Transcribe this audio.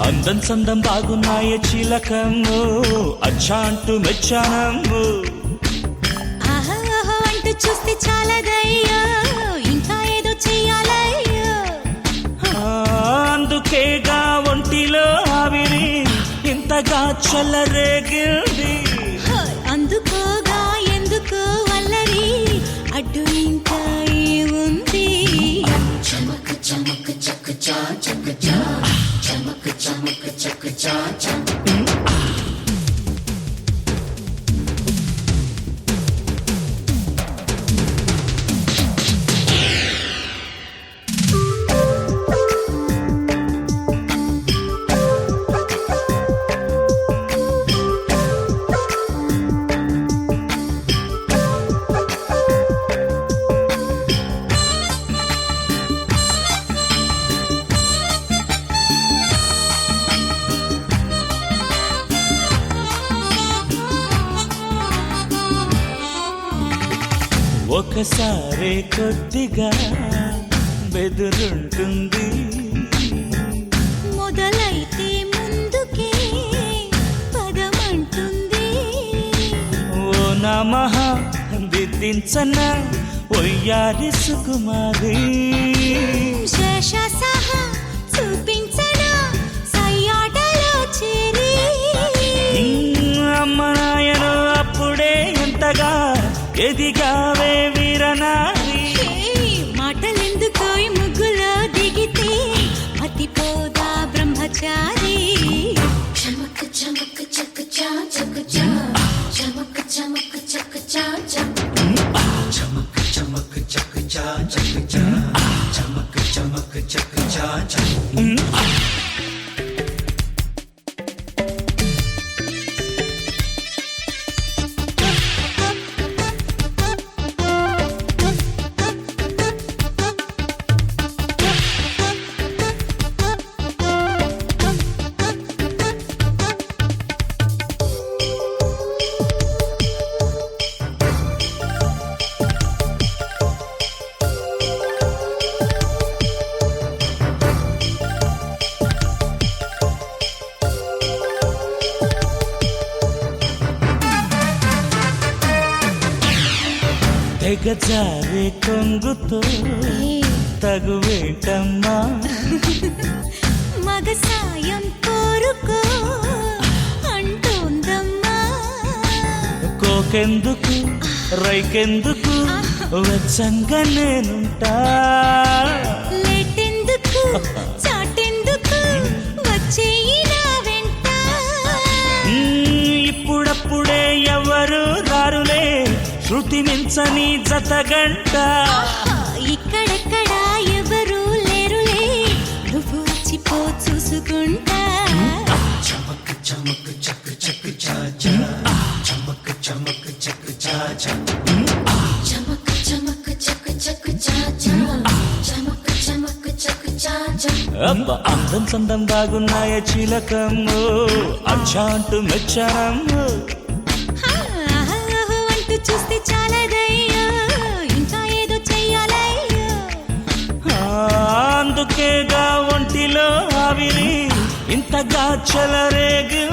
అందం సందం బాగున్నాయ చిలకమ్ము అచ్చా అంటూ మెచ్చానమ్ము అంటూ చూస్తే చాలదయ్యో ఇంకా ఏదో చెయ్యాలయ్యో అందుకేగా ఒంటిలో ఆవిరి ఇంతగా చల్లరేగింది అందుకోగా ఎందుకో వల్లరి అడ్డు ఇంకా ఏముంది చమక్ చమక్ చక్ చా చక్ చా చమక్ చమక్ చక్ చా చా ఒకసారి కొద్దిగా బెదురుంటుంది మొదలైతే ముందుకే పదమంటుంది ఓ నమః దిద్దించన ఒయ్యారి సుకుమారి శేషసహ చూపించనా సయ్యాటలో చేరి అమ్మ నాయను అప్పుడే ఎంతగా ఎదిగావే వీరనారి మాటలెందుకో ముగ్గులో దిగితే మతిపోదా బ్రహ్మచారి చమక్ చమక్ చక్ చా చక్ చా చమక్ చమక్ చక్ చా చా చమక్ చమక్ చక్ చా చక్ చా చమక్ చమక్ చక్ చా చా తెగజారే కొంగుతో తగువేటమ్మా మగ సాయం కోరుకో అంటోందమ్మా కోకెందుకు రైకెందుకు వెచ్చంగా నేనుంటా లేటెందుకు చాటెందుకు వచ్చేయి నా వెంట ఇప్పుడప్పుడే ఎవరు రారులే శృతి మించని జతగంట ఇక్కడెక్కడ ఎవరు లేరులే నువ్వు వచ్చిపో చూసుకుంటా చమక్ చమక్ చక్ చక్ చా చా చమక్ చమక్ చక్ చా చా చమక్ చమక్ చక్ చక్ చా చా చమక్ చమక్ చక్ చా చా అబ్బ అందం సందం బాగున్నాయ చిలకమ్ము అచ్చా అంటూ మెచ్చానమ్ము అంటూ చూస్తే చాలదయ్యో ఇంకా ఏదో చెయ్యాలయ్యో అందుకేగా ఒంటిలో ఆవిరి ఇంతగా చలరేగు